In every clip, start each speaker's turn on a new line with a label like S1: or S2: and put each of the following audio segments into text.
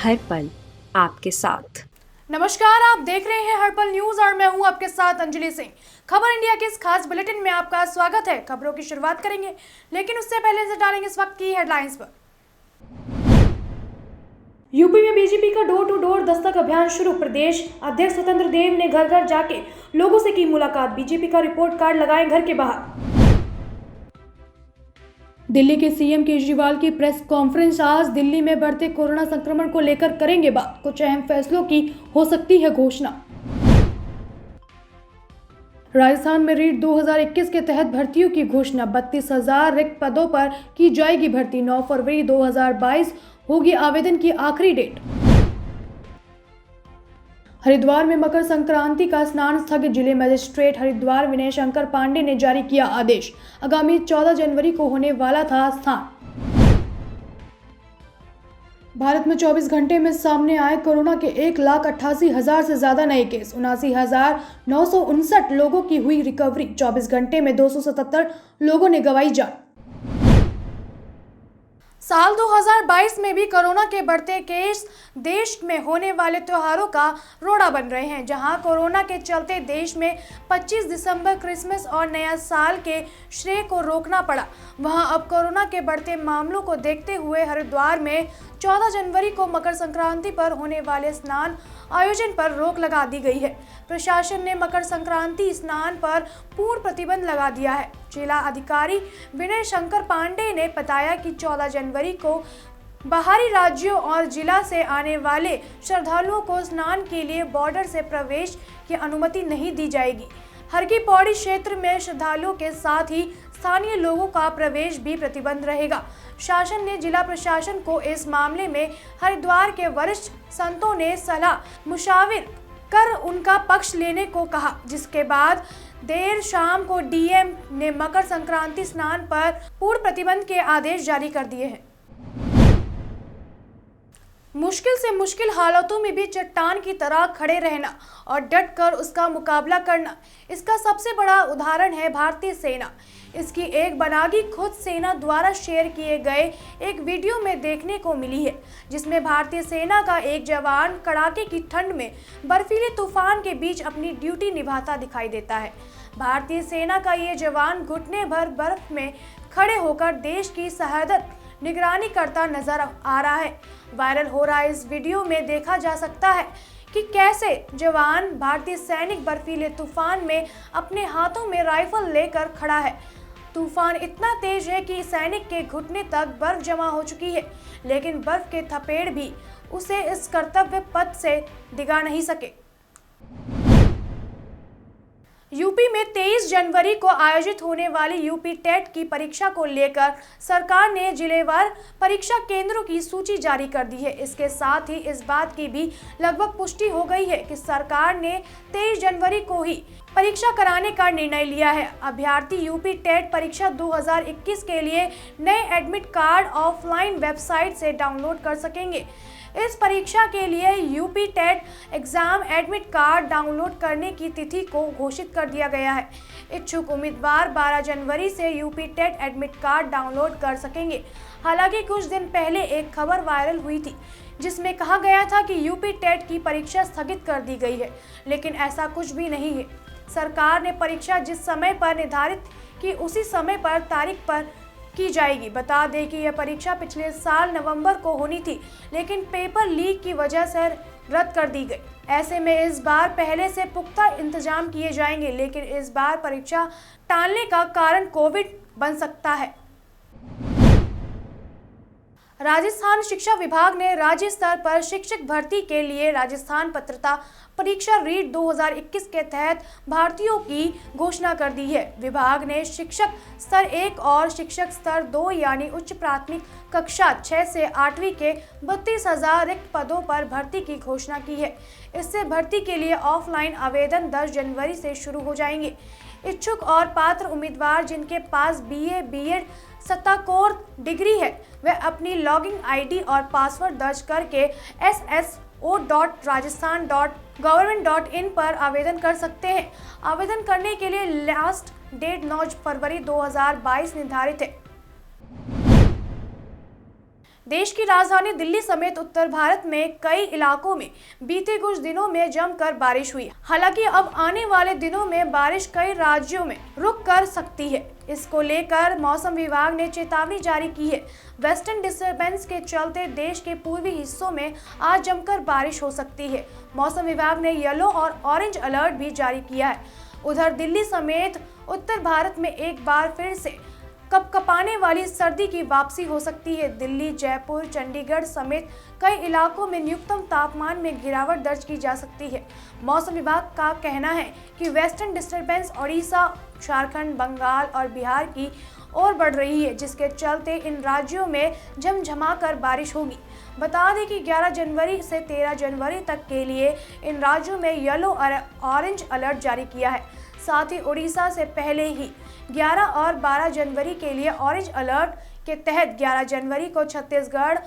S1: हर पल आपके साथ।
S2: नमस्कार, आप देख रहे हैं हर पल न्यूज और मैं हूं आपके साथ अंजलि सिंह। खबर इंडिया के इस खास बुलेटिन में आपका स्वागत है। खबरों की शुरुआत करेंगे, लेकिन उससे पहले से डालेंगे इस वक्त की हेडलाइंस पर। यूपी में बीजेपी का डोर टू डोर दस्तक अभियान शुरू। प्रदेश अध्यक्ष स्वतंत्र देव ने घर घर जाके लोगों से की मुलाकात। बीजेपी का रिपोर्ट कार्ड लगाएं घर के बाहर। दिल्ली के सीएम केजरीवाल की प्रेस कॉन्फ्रेंस। आज दिल्ली में बढ़ते कोरोना संक्रमण को लेकर करेंगे बात। कुछ अहम फैसलों की हो सकती है घोषणा। राजस्थान में रीट 2021 के तहत भर्तियों की घोषणा। 32,000 रिक्त पदों पर की जाएगी भर्ती। 9 फरवरी 2022 होगी आवेदन की आखिरी डेट। हरिद्वार में मकर संक्रांति का स्नान स्थगित। जिले मजिस्ट्रेट हरिद्वार विनय शंकर पांडे ने जारी किया आदेश। आगामी 14 जनवरी को होने वाला था स्थान। भारत में 24 घंटे में सामने आए कोरोना के 1,88,000 से ज्यादा नए केस। 79,959 लोगों की हुई रिकवरी। 24 घंटे में 277 लोगों ने गंवाई जान। साल 2022 में भी कोरोना के बढ़ते केस देश में होने वाले त्योहारों का रोड़ा बन रहे हैं। जहां कोरोना के चलते देश में 25 दिसंबर क्रिसमस और नया साल के श्रेय को रोकना पड़ा, वहां अब कोरोना के बढ़ते मामलों को देखते हुए हरिद्वार में 14 जनवरी को मकर संक्रांति पर होने वाले स्नान आयोजन पर रोक लगा दी गई है। प्रशासन ने मकर संक्रांति स्नान पर पूर्ण प्रतिबंध लगा दिया है। जिला अधिकारी विनय शंकर पांडे ने बताया कि 14 जनवरी को बाहरी राज्यों और जिला से आने वाले श्रद्धालुओं को स्नान के लिए बॉर्डर से प्रवेश की अनुमति नहीं दी जाएगी। हर की पौड़ी क्षेत्र में श्रद्धालुओं के साथ ही स्थानीय लोगों का प्रवेश भी प्रतिबंध रहेगा। शासन ने जिला प्रशासन को इस मामले में हरिद्वार के वरिष्ठ संतों ने सलाह मुशाविर कर उनका पक्ष लेने को कहा, जिसके बाद देर शाम को डीएम ने मकर संक्रांति स्नान पर पूर्ण प्रतिबंध के आदेश जारी कर दिए हैं। मुश्किल से मुश्किल हालातों में भी चट्टान की तरह खड़े रहना और डट कर उसका मुकाबला करना, इसका सबसे बड़ा उदाहरण है भारतीय सेना। इसकी एक बनागी खुद सेना द्वारा शेयर किए गए एक वीडियो में देखने को मिली है, जिसमें भारतीय सेना का एक जवान कड़ाके की ठंड में बर्फीले तूफान के बीच अपनी ड्यूटी निभाता दिखाई देता है। भारतीय सेना का ये जवान घुटने भर बर्फ में खड़े होकर देश की शहादत निगरानी करता नजर आ रहा है। वायरल हो रहा इस वीडियो में देखा जा सकता है कि कैसे जवान भारतीय सैनिक बर्फीले तूफान में अपने हाथों में राइफल लेकर खड़ा है। तूफान इतना तेज है कि सैनिक के घुटने तक बर्फ जमा हो चुकी है, लेकिन बर्फ के थपेड़ भी उसे इस कर्तव्य पथ से डिगा नहीं सके। यूपी में 23 जनवरी को आयोजित होने वाली यूपी टेट की परीक्षा को लेकर सरकार ने जिलेवार परीक्षा केंद्रों की सूची जारी कर दी है। इसके साथ ही इस बात की भी लगभग पुष्टि हो गई है कि सरकार ने 23 जनवरी को ही परीक्षा कराने का निर्णय लिया है। अभ्यर्थी यूपी टेट परीक्षा 2021 के लिए नए एडमिट कार्ड ऑफलाइन वेबसाइट से डाउनलोड कर सकेंगे। इस परीक्षा के लिए UP TET exam admit card download करने की तिथि को घोषित कर दिया गया है। इच्छुक उम्मीदवार 12 जनवरी से UP TET admit card download कर सकेंगे। हालांकि कुछ दिन पहले एक खबर वायरल हुई थी, जिसमें कहा गया था कि यूपी टेट की परीक्षा स्थगित कर दी गई है, लेकिन ऐसा कुछ भी नहीं है। सरकार ने परीक्षा जिस समय पर निर्धारित की उसी समय पर तारीख पर की जाएगी। बता दें कि यह परीक्षा पिछले साल नवंबर को होनी थी, लेकिन पेपर लीक की वजह से रद्द कर दी गई। ऐसे में इस बार पहले से पुख्ता इंतजाम किए जाएंगे, लेकिन इस बार परीक्षा टालने का कारण कोविड बन सकता है। राजस्थान शिक्षा विभाग ने राज्य स्तर पर शिक्षक भर्ती के लिए राजस्थान पात्रता परीक्षा रीट 2021 के तहत भर्तियों की घोषणा कर दी है। विभाग ने शिक्षक स्तर 1 और शिक्षक स्तर 2 यानी उच्च प्राथमिक कक्षा 6 से 8वीं के 32,000 रिक्त पदों पर भर्ती की घोषणा की है। इससे भर्ती के लिए ऑफलाइन आवेदन 10 जनवरी से शुरू हो जाएंगे। इच्छुक और पात्र उम्मीदवार जिनके पास BA, BEd स्नातकोत्तर डिग्री है, वे अपनी लॉगिन आईडी और पासवर्ड दर्ज करके sso.rajasthan.government.in पर आवेदन कर सकते हैं। आवेदन करने के लिए लास्ट डेट 9 फरवरी 2022 निर्धारित है। देश की राजधानी दिल्ली समेत उत्तर भारत में कई इलाकों में बीते कुछ दिनों में जमकर बारिश हुई। हालांकि अब आने वाले दिनों में बारिश कई राज्यों में रुक कर सकती है। इसको लेकर मौसम विभाग ने चेतावनी जारी की है। वेस्टर्न डिस्टर्बेंस के चलते देश के पूर्वी हिस्सों में आज जमकर बारिश हो सकती है। मौसम विभाग ने येलो और ऑरेंज अलर्ट भी जारी किया है। उधर दिल्ली समेत उत्तर भारत में एक बार फिर से कपकपाने वाली सर्दी की वापसी हो सकती है। दिल्ली, जयपुर, चंडीगढ़ समेत कई इलाकों में न्यूनतम तापमान में गिरावट दर्ज की जा सकती है। मौसम विभाग का कहना है कि वेस्टर्न डिस्टर्बेंस ओडिशा, झारखंड, बंगाल और बिहार की ओर बढ़ रही है, जिसके चलते इन राज्यों में झमझमाकर बारिश होगी। बता दें कि 11 जनवरी से 13 जनवरी तक के लिए इन राज्यों में येलो और ऑरेंज अलर्ट जारी किया है। साथ ही उड़ीसा से पहले ही 11 और 12 जनवरी के लिए ऑरेंज अलर्ट के तहत 11 जनवरी को छत्तीसगढ़,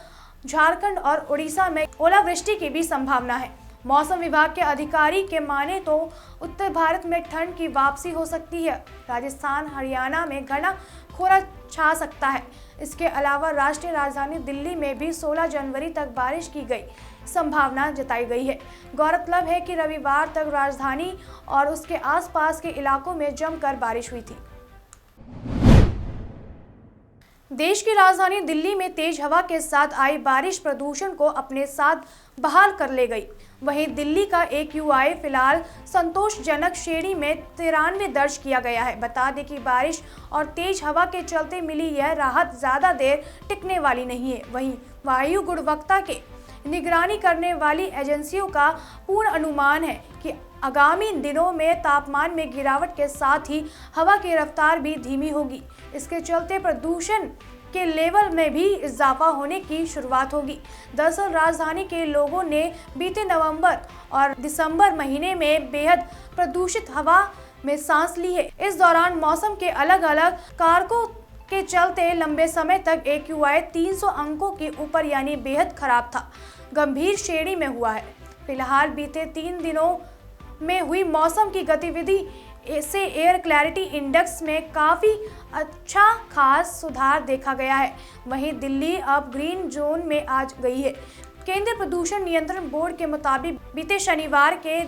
S2: झारखंड और उड़ीसा में ओलावृष्टि की भी संभावना है। मौसम विभाग के अधिकारी के माने तो उत्तर भारत में ठंड की वापसी हो सकती है। राजस्थान, हरियाणा में घना कोहरा छा सकता है। इसके अलावा राष्ट्रीय राजधानी दिल्ली में भी 16 जनवरी तक बारिश की गई संभावना जताई गई है। गौरतलब है कि रविवार तक राजधानी और उसके आसपास के इलाकों में जमकर बारिश हुई थी। देश की राजधानी दिल्ली में तेज हवा के साथ आई बारिश प्रदूषण को अपने साथ बहाल कर ले गई। वहीं दिल्ली का AQI फिलहाल संतोषजनक श्रेणी में 93 दर्ज किया गया है। बता दें कि बारिश और तेज हवा के चलते मिली यह राहत ज्यादा देर टिकने वाली नहीं है। वहीं वायु गुणवत्ता के निगरानी करने वाली एजेंसियों का पूर्ण अनुमान है कि आगामी दिनों में तापमान में गिरावट के साथ ही हवा की रफ्तार भी धीमी होगी। इसके चलते प्रदूषण के लेवल में भी इजाफा होने की शुरुआत होगी। दरअसल राजधानी के लोगों ने बीते नवंबर और दिसंबर महीने में बेहद प्रदूषित हवा में सांस ली है। इस दौरान मौसम के अलग अलग कारकों के चलते लंबे समय तक AQI 300 अंकों के ऊपर यानी बेहद खराब था, गंभीर श्रेणी में हुआ है। फिलहाल बीते 3 दिनों में हुई मौसम की गतिविधि से एयर क्लैरिटी इंडेक्स में काफ़ी अच्छा खास सुधार देखा गया है। वहीं दिल्ली अब ग्रीन जोन में आ गई है। केंद्रीय प्रदूषण नियंत्रण बोर्ड के मुताबिक बीते शनिवार के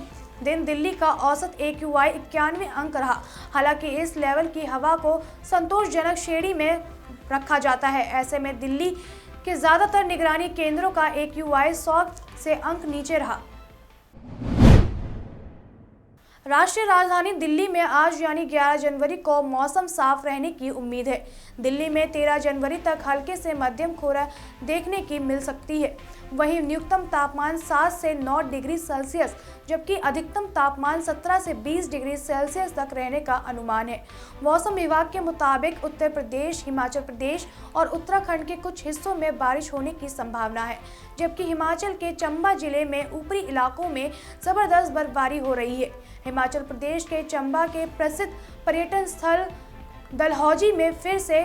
S2: दिन दिल्ली का औसत AQI 91 अंक रहा। हालांकि इस लेवल की हवा को संतोषजनक श्रेणी में रखा जाता है। ऐसे में दिल्ली के ज़्यादातर निगरानी केंद्रों का AQI 100 से अंक नीचे रहा। राष्ट्रीय राजधानी दिल्ली में आज यानी 11 जनवरी को मौसम साफ रहने की उम्मीद है। दिल्ली में 13 जनवरी तक हल्के से मध्यम कोहरा देखने की मिल सकती है। वहीं न्यूनतम तापमान 7 से 9 डिग्री सेल्सियस जबकि अधिकतम तापमान 17 से 20 डिग्री सेल्सियस तक रहने का अनुमान है। मौसम विभाग के मुताबिक उत्तर प्रदेश, हिमाचल प्रदेश और उत्तराखंड के कुछ हिस्सों में बारिश होने की संभावना है, जबकि हिमाचल के चंबा जिले में ऊपरी इलाकों में जबरदस्त बर्फबारी हो रही है। हिमाचल प्रदेश के चंबा के प्रसिद्ध पर्यटन स्थल डलहौजी में फिर से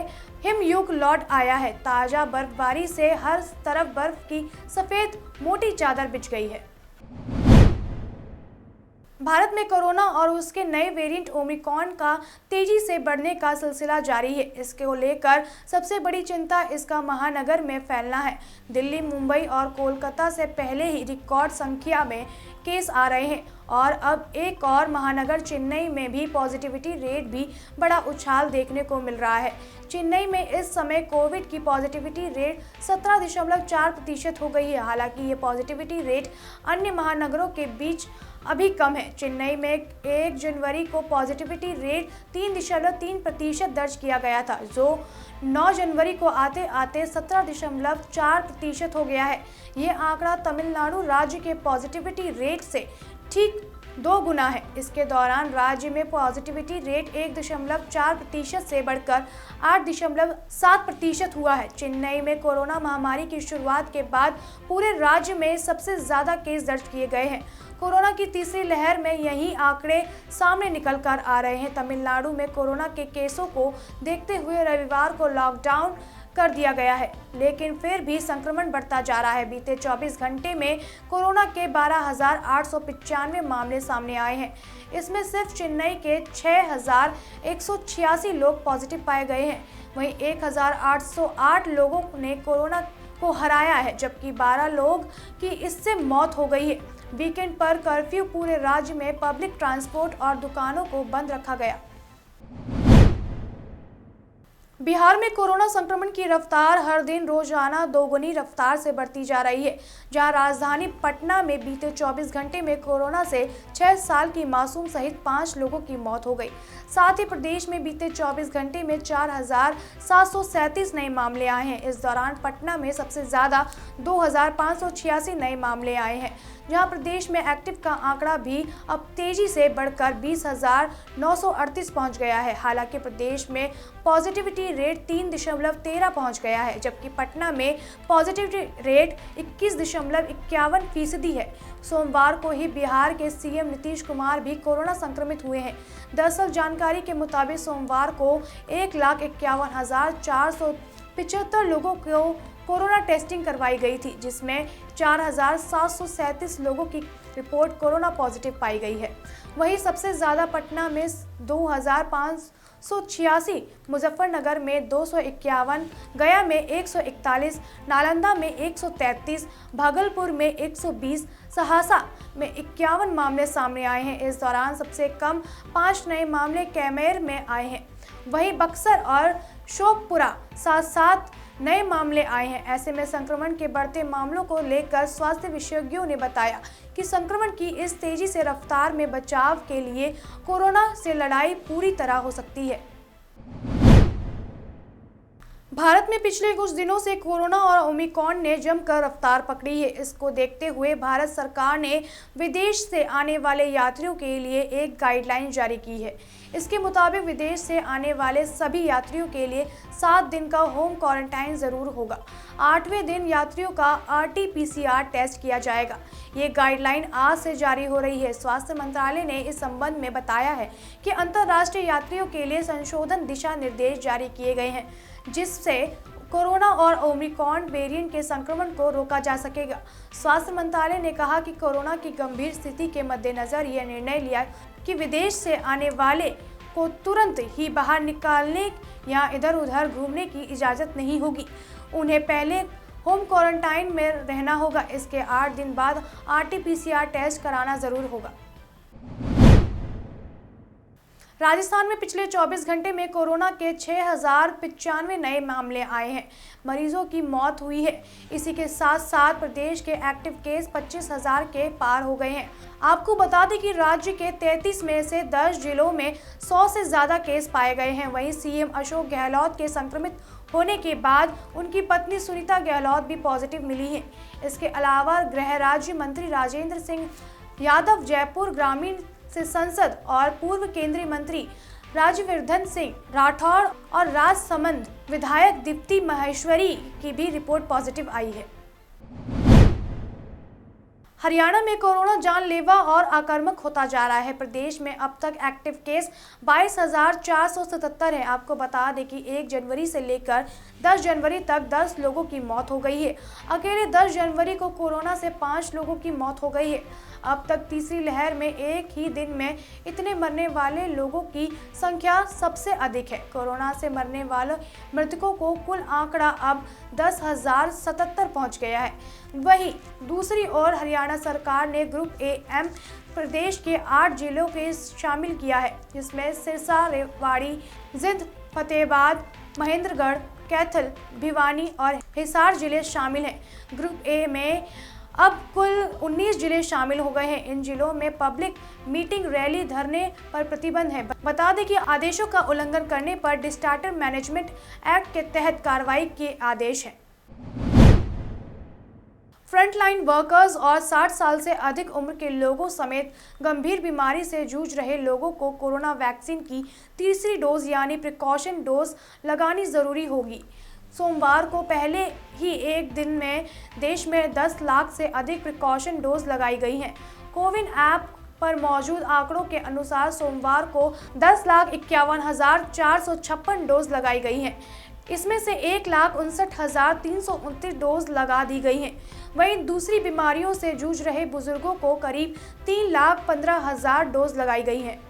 S2: हिमयुग लौट आया है। ताजा बर्फबारी से हर तरफ बर्फ की सफेद मोटी चादर बिछ गई है। भारत में कोरोना और उसके नए वेरिएंट ओमिक्रॉन का तेजी से बढ़ने का सिलसिला जारी है। इसको लेकर सबसे बड़ी चिंता इसका महानगर में फैलना है। दिल्ली, मुंबई और कोलकाता से पहले ही रिकॉर्ड संख्या में केस आ रहे हैं और अब एक और महानगर चेन्नई में भी पॉजिटिविटी रेट भी बड़ा उछाल देखने को मिल रहा है। चेन्नई में इस समय कोविड की पॉजिटिविटी रेट 17.4% हो गई है। हालांकि ये पॉजिटिविटी रेट अन्य महानगरों के बीच अभी कम है। चेन्नई में 1 जनवरी को पॉजिटिविटी रेट 3.3% दर्ज किया गया था, जो 9 जनवरी को आते आते 17.4% हो गया है। ये आंकड़ा तमिलनाडु राज्य के पॉजिटिविटी रेट से ठीक 2 गुना है। इसके दौरान राज्य में पॉजिटिविटी रेट 1.4% से बढ़कर 8.7% हुआ है। चेन्नई में कोरोना महामारी की शुरुआत के बाद पूरे राज्य में सबसे ज़्यादा केस दर्ज किए गए हैं। कोरोना की तीसरी लहर में यही आंकड़े सामने निकल कर आ रहे हैं। तमिलनाडु में कोरोना के केसों को देखते हुए रविवार को लॉकडाउन कर दिया गया है, लेकिन फिर भी संक्रमण बढ़ता जा रहा है। बीते 24 घंटे में कोरोना के 12,895 मामले सामने आए हैं। इसमें सिर्फ चेन्नई के 6,186 लोग पॉजिटिव पाए गए हैं। वहीं 1,808 लोगों ने कोरोना को हराया है, जबकि 12 लोग की इससे मौत हो गई है। वीकेंड पर कर्फ्यू, पूरे राज्य में पब्लिक ट्रांसपोर्ट और दुकानों को बंद रखा गया। बिहार में कोरोना संक्रमण की रफ्तार हर दिन रोजाना दोगुनी रफ्तार से बढ़ती जा रही है। जहां राजधानी पटना में बीते 24 घंटे में कोरोना से 6 साल की मासूम सहित 5 लोगों की मौत हो गई। साथ ही प्रदेश में बीते 24 घंटे में 4,737 नए मामले आए हैं। इस दौरान पटना में सबसे ज्यादा 2,586 नए मामले आए हैं, जहां प्रदेश में एक्टिव का आंकड़ा भी अब तेजी से बढ़कर 20,938 पहुंच गया है। हालांकि प्रदेश में पॉजिटिविटी रेट 3.13 पहुंच गया है, जबकि पटना में पॉजिटिविटी रेट 21.51% है। सोमवार को ही बिहार के सीएम नीतीश कुमार भी कोरोना संक्रमित हुए हैं। दरअसल जानकारी के मुताबिक सोमवार को 1,51,475 लोगों को कोरोना टेस्टिंग करवाई गई थी, जिसमें 4,737 लोगों की रिपोर्ट कोरोना पॉजिटिव पाई गई है। वहीं सबसे ज्यादा पटना में 2,586, मुजफ्फरनगर में 251, गया में 141, नालंदा में 133, भागलपुर में 120, सहरसा में 51 मामले सामने आए हैं। इस दौरान सबसे कम 5 नए मामले कैमूर में आए हैं। वहीं बक्सर और शोखपुरा 7 नए मामले आए हैं। ऐसे में संक्रमण के बढ़ते मामलों को लेकर स्वास्थ्य विशेषज्ञों ने बताया कि संक्रमण की इस तेजी से रफ्तार में बचाव के लिए कोरोना से लड़ाई पूरी तरह हो सकती है। भारत में पिछले कुछ दिनों से कोरोना और ओमिक्रॉन ने जमकर रफ्तार पकड़ी है। इसको देखते हुए भारत सरकार ने विदेश से आने वाले यात्रियों के लिए एक गाइडलाइन जारी की है। इसके मुताबिक विदेश से आने वाले सभी यात्रियों के लिए 7 दिन का होम क्वारंटाइन जरूर होगा। 8वें दिन यात्रियों का RT-PCR टेस्ट किया जाएगा। ये गाइडलाइन आज से जारी हो रही है। स्वास्थ्य मंत्रालय ने इस संबंध में बताया है कि अंतर्राष्ट्रीय यात्रियों के लिए संशोधन दिशा निर्देश जारी किए गए हैं, जिससे कोरोना और ओमिक्रॉन वेरिएंट के संक्रमण को रोका जा सकेगा। स्वास्थ्य मंत्रालय ने कहा कि कोरोना की गंभीर स्थिति के मद्देनजर यह निर्णय लिया कि विदेश से आने वाले को तुरंत ही बाहर निकालने या इधर उधर घूमने की इजाज़त नहीं होगी। उन्हें पहले होम क्वारंटाइन में रहना होगा। इसके 8 दिन बाद RT-PCR टेस्ट कराना जरूर होगा। राजस्थान में पिछले 24 घंटे में कोरोना के 6,095 नए मामले आए हैं। मरीजों की मौत हुई है। इसी के साथ साथ प्रदेश के एक्टिव केस 25,000 के पार हो गए हैं। आपको बता दें कि राज्य के 33 में से 10 जिलों में 100 से ज्यादा केस पाए गए हैं। वहीं सीएम अशोक गहलोत के संक्रमित होने के बाद उनकी पत्नी सुनीता गहलोत भी पॉजिटिव मिली है। इसके अलावा गृह राज्य मंत्री राजेंद्र सिंह यादव, जयपुर ग्रामीण से सांसद और पूर्व केंद्रीय मंत्री राज्यवर्धन सिंह राठौड़ और राजसमंद विधायक दीप्ति माहेश्वरी की भी रिपोर्ट पॉजिटिव आई है। हरियाणा में कोरोना जानलेवा और आक्रामक होता जा रहा है। प्रदेश में अब तक एक्टिव केस 22,477 है। आपको बता दें कि 1 जनवरी से लेकर 10 जनवरी तक 10 लोगों की मौत हो गई है। अकेले 10 जनवरी को कोरोना से 5 लोगों की मौत हो गई है। अब तक तीसरी लहर में एक ही दिन में इतने मरने वाले लोगों की संख्या सबसे अधिक है। कोरोना से मरने वाले मृतकों को कुल आंकड़ा अब 10,077 पहुंच गया है। वहीं दूसरी ओर हरियाणा सरकार ने ग्रुप एम प्रदेश के 8 जिलों के शामिल किया है, जिसमें सिरसा, रेवाड़ी, जिंद, फतेहाबाद, महेंद्रगढ़, कैथल, भिवानी और हिसार जिले शामिल हैं। ग्रुप ए में अब कुल 19 जिले शामिल हो गए हैं। इन जिलों में पब्लिक मीटिंग, रैली, धरने पर प्रतिबंध है। बता दें कि आदेशों का उल्लंघन करने पर डिजास्टर मैनेजमेंट एक्ट के तहत कार्रवाई के आदेश हैं। फ्रंटलाइन वर्कर्स और 60 साल से अधिक उम्र के लोगों समेत गंभीर बीमारी से जूझ रहे लोगों को कोरोना वैक्सीन की तीसरी डोज यानी प्रिकॉशन डोज लगानी जरूरी होगी। सोमवार को पहले ही एक दिन में देश में 10 लाख से अधिक प्रिकॉशन डोज लगाई गई हैं। कोविन ऐप पर मौजूद आंकड़ों के अनुसार सोमवार को 10,51,456 डोज लगाई गई हैं। इसमें से 1,59,329 डोज लगा दी गई हैं। वहीं दूसरी बीमारियों से जूझ रहे बुजुर्गों को करीब 3,15,000 डोज लगाई गई हैं।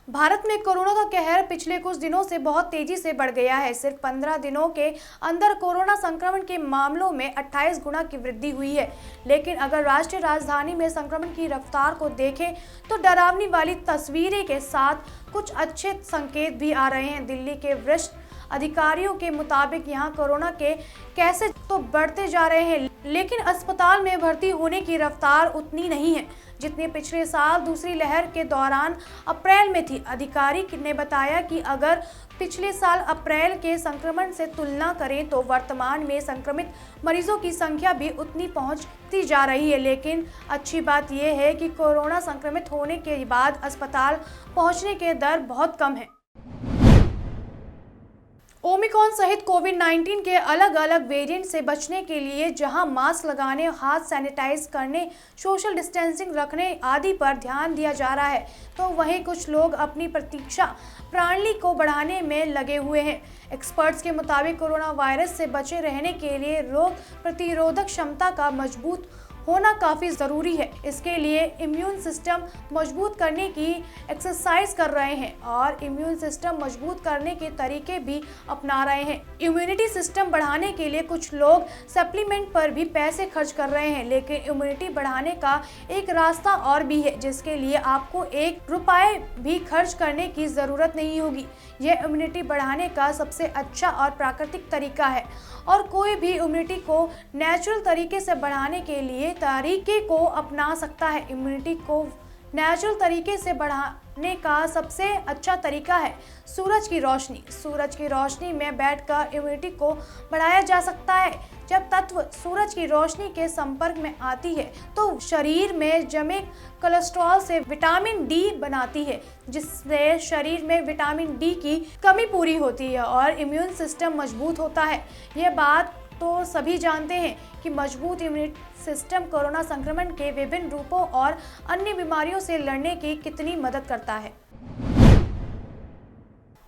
S2: भारत में कोरोना का कहर पिछले कुछ दिनों से बहुत तेजी से बढ़ गया है। सिर्फ 15 दिनों के अंदर कोरोना संक्रमण के मामलों में 28 गुना की वृद्धि हुई है। लेकिन अगर राष्ट्रीय राजधानी में संक्रमण की रफ्तार को देखें तो डरावनी वाली तस्वीरें के साथ कुछ अच्छे संकेत भी आ रहे हैं। दिल्ली के वरिष्ठ अधिकारियों के मुताबिक यहाँ कोरोना के केसेस तो बढ़ते जा रहे हैं, लेकिन अस्पताल में भर्ती होने की रफ्तार उतनी नहीं है जितनी पिछले साल दूसरी लहर के दौरान अप्रैल में थी। अधिकारी ने बताया कि अगर पिछले साल अप्रैल के संक्रमण से तुलना करें तो वर्तमान में संक्रमित मरीजों की संख्या भी उतनी पहुंचती जा रही है। लेकिन अच्छी बात यह है कि कोरोना संक्रमित होने के बाद अस्पताल पहुंचने के दर बहुत कम है। ओमिक्रॉन सहित कोविड-19 के अलग अलग वेरिएंट से बचने के लिए जहां मास्क लगाने, हाथ सैनिटाइज करने, सोशल डिस्टेंसिंग रखने आदि पर ध्यान दिया जा रहा है, तो वहीं कुछ लोग अपनी प्रतीक्षा प्रणाली को बढ़ाने में लगे हुए हैं। एक्सपर्ट्स के मुताबिक कोरोना वायरस से बचे रहने के लिए रोग प्रतिरोधक क्षमता का मजबूत होना काफ़ी ज़रूरी है। इसके लिए इम्यून सिस्टम मजबूत करने की एक्सरसाइज कर रहे हैं और इम्यून सिस्टम मजबूत करने के तरीके भी अपना रहे हैं। इम्यूनिटी सिस्टम बढ़ाने के लिए कुछ लोग सप्लीमेंट पर भी पैसे खर्च कर रहे हैं, लेकिन इम्यूनिटी बढ़ाने का एक रास्ता और भी है जिसके लिए आपको 1 रुपये भी खर्च करने की ज़रूरत नहीं होगी। यह इम्यूनिटी बढ़ाने का सबसे अच्छा और प्राकृतिक तरीका है और कोई भी इम्यूनिटी को नेचुरल तरीके से बढ़ाने के लिए तरीके को अपना सकता है। इम्यूनिटी को नेचुरल तरीके से बढ़ाने का सबसे अच्छा तरीका है सूरज की रोशनी। सूरज की रोशनी में बैठकर इम्यूनिटी को बढ़ाया जा सकता है। जब तत्व सूरज की रोशनी के संपर्क में आती है तो शरीर में जमे कोलेस्ट्रॉल से विटामिन डी बनाती है, जिससे शरीर में विटामिन डी की कमी पूरी होती है और इम्यून सिस्टम मजबूत होता है। यह बात तो सभी जानते हैं कि मजबूत इम्यूनिटी सिस्टम कोरोना संक्रमण के विभिन्न रूपों और अन्य बीमारियों से लड़ने की कितनी मदद करता है।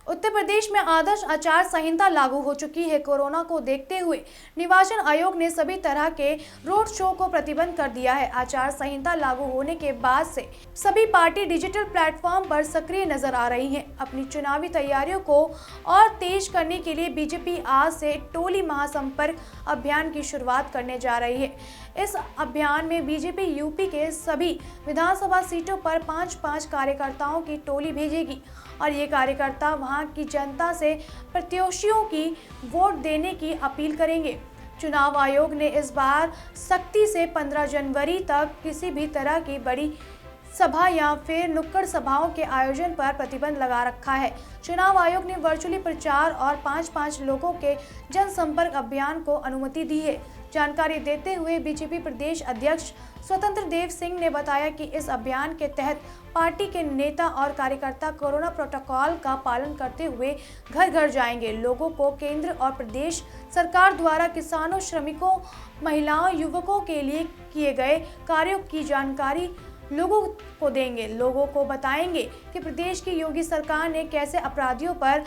S2: उत्तर प्रदेश में आदर्श आचार संहिता लागू हो चुकी है। कोरोना को देखते हुए निर्वाचन आयोग ने सभी तरह के रोड शो को प्रतिबंध कर दिया है। आचार संहिता लागू होने के बाद से सभी पार्टी डिजिटल प्लेटफॉर्म पर सक्रिय नजर आ रही हैं। अपनी चुनावी तैयारियों को और तेज करने के लिए बीजेपी आज से टोली महासंपर्क अभियान की शुरुआत करने जा रही है। इस अभियान में बीजेपी यूपी के सभी विधानसभा सीटों पर 5-5 कार्यकर्ताओं की टोली भेजेगी और ये कार्यकर्ता वहां की जनता से प्रत्याशियों की वोट देने की अपील करेंगे। चुनाव आयोग ने इस बार सख्ती से 15 जनवरी तक किसी भी तरह की बड़ी सभा या फिर नुक्कड़ सभाओं के आयोजन पर प्रतिबंध लगा रखा है। चुनाव आयोग ने वर्चुअली प्रचार और 5-5 लोगों के जनसंपर्क अभियान को अनुमति दी है। जानकारी देते हुए बीजेपी प्रदेश अध्यक्ष स्वतंत्र देव सिंह ने बताया कि इस अभियान के तहत पार्टी के नेता और कार्यकर्ता कोरोना प्रोटोकॉल का पालन करते हुए घर घर जाएंगे। लोगों को केंद्र और प्रदेश सरकार द्वारा किसानों, श्रमिकों, महिलाओं, युवकों के लिए किए गए कार्यों की जानकारी लोगों को देंगे। लोगों को बताएंगे कि प्रदेश की योगी सरकार ने कैसे अपराधियों पर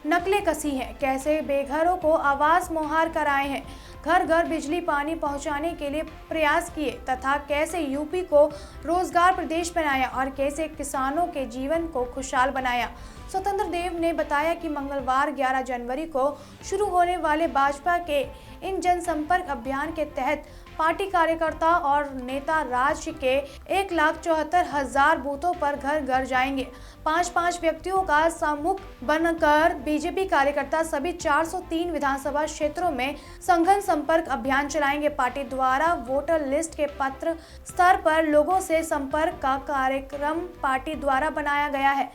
S2: नकलें कसी हैं, कैसे बेघरों को आवास मुहैया कराए हैं, घर घर बिजली पानी पहुंचाने के लिए प्रयास किए तथा कैसे यूपी को रोजगार प्रदेश बनाया और कैसे किसानों के जीवन को खुशहाल बनाया। स्वतंत्र देव ने बताया कि मंगलवार 11 जनवरी को शुरू होने वाले भाजपा के इन जनसंपर्क अभियान के तहत पार्टी कार्यकर्ता और नेता राज्य के 1,74,000 बूथों पर घर घर जाएंगे। 5-5 व्यक्तियों का समूह बनकर बीजेपी कार्यकर्ता सभी 403 विधानसभा क्षेत्रों में सघन संपर्क अभियान चलाएंगे। पार्टी द्वारा वोटर लिस्ट के पत्र स्तर पर लोगों से संपर्क का कार्यक्रम पार्टी द्वारा बनाया गया है।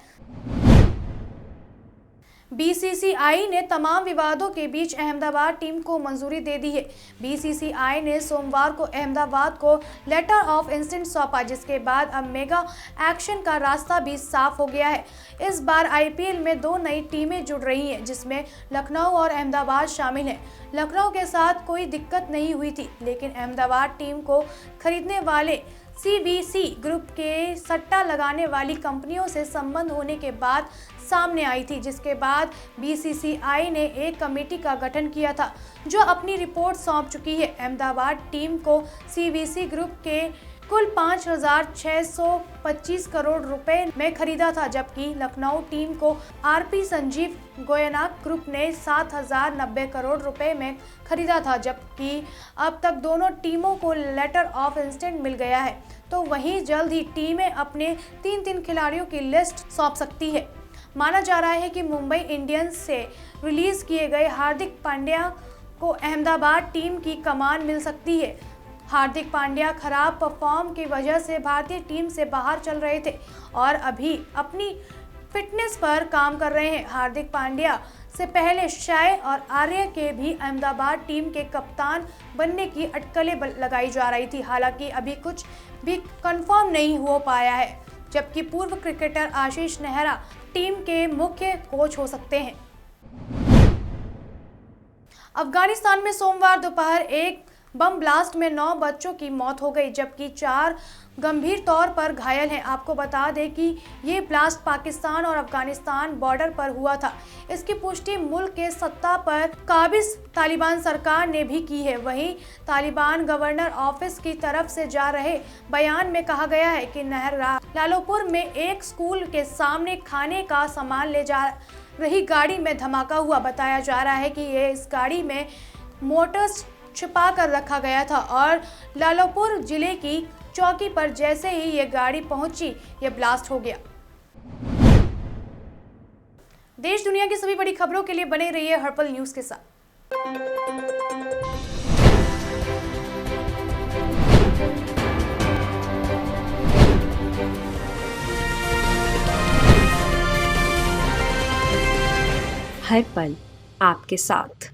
S2: बीसीसीआई ने तमाम विवादों के बीच अहमदाबाद टीम को मंजूरी दे दी है। बीसीसीआई ने सोमवार को अहमदाबाद को लेटर ऑफ इंटेंट सौंपा, जिसके बाद अब मेगा एक्शन का रास्ता भी साफ हो गया है। इस बार आईपीएल में 2 नई टीमें जुड़ रही हैं, जिसमें लखनऊ और अहमदाबाद शामिल हैं। लखनऊ के साथ कोई दिक्कत नहीं हुई थी, लेकिन अहमदाबाद टीम को खरीदने वाले सीवीसी ग्रुप के सट्टा लगाने वाली कंपनियों से संबंध होने के बाद सामने आई थी, जिसके बाद बीसीसीआई ने एक कमेटी का गठन किया था जो अपनी रिपोर्ट सौंप चुकी है। अहमदाबाद टीम को सीवीसी ग्रुप के कुल 5,625 करोड़ रुपए में खरीदा था, जबकि लखनऊ टीम को आरपी संजीव गोयनका ग्रुप ने 7,090 करोड़ रुपए में खरीदा था, जबकि अब तक दोनों टीमों को लेटर ऑफ इंटेंट मिल गया है। तो वहीं जल्द ही टीमें अपने 3 खिलाड़ियों की लिस्ट सौंप सकती है। माना जा रहा है कि मुंबई इंडियंस से रिलीज किए गए हार्दिक पांड्या को अहमदाबाद टीम की कमान मिल सकती है। हार्दिक पांड्या खराब परफॉर्म की वजह से भारतीय टीम से बाहर चल रहे थे और अभी अपनी फिटनेस पर काम कर रहे हैं। हार्दिक पांड्या से पहले शाय और आर्य के भी अहमदाबाद टीम के कप्तान बनने की अटकलें लगाई जा रही थी। हालांकि अभी कुछ भी कंफर्म नहीं हो पाया है, जबकि पूर्व क्रिकेटर आशीष नेहरा टीम के मुख्य कोच हो सकते हैं। अफगानिस्तान में सोमवार दोपहर एक बम ब्लास्ट में 9 बच्चों की मौत हो गई, जबकि 4 गंभीर तौर पर घायल हैं। आपको बता दें कि ये ब्लास्ट पाकिस्तान और अफगानिस्तान बॉर्डर पर हुआ था। इसकी पुष्टि मुल्क के सत्ता पर काबिज तालिबान सरकार ने भी की है। वहीं तालिबान गवर्नर ऑफिस की तरफ से जा रहे बयान में कहा गया है कि नहरा लालपुर में एक स्कूल के सामने खाने का सामान ले जा रही गाड़ी में धमाका हुआ। बताया जा रहा है कि ये इस गाड़ी में मोटर्स छिपा कर रखा गया था और लालपुर जिले की चौकी पर जैसे ही ये गाड़ी पहुंची, ये ब्लास्ट हो गया। देश दुनिया की सभी बड़ी खबरों के लिए बने रहिए हर्पल न्यूज के साथ।
S1: हर पल आपके साथ।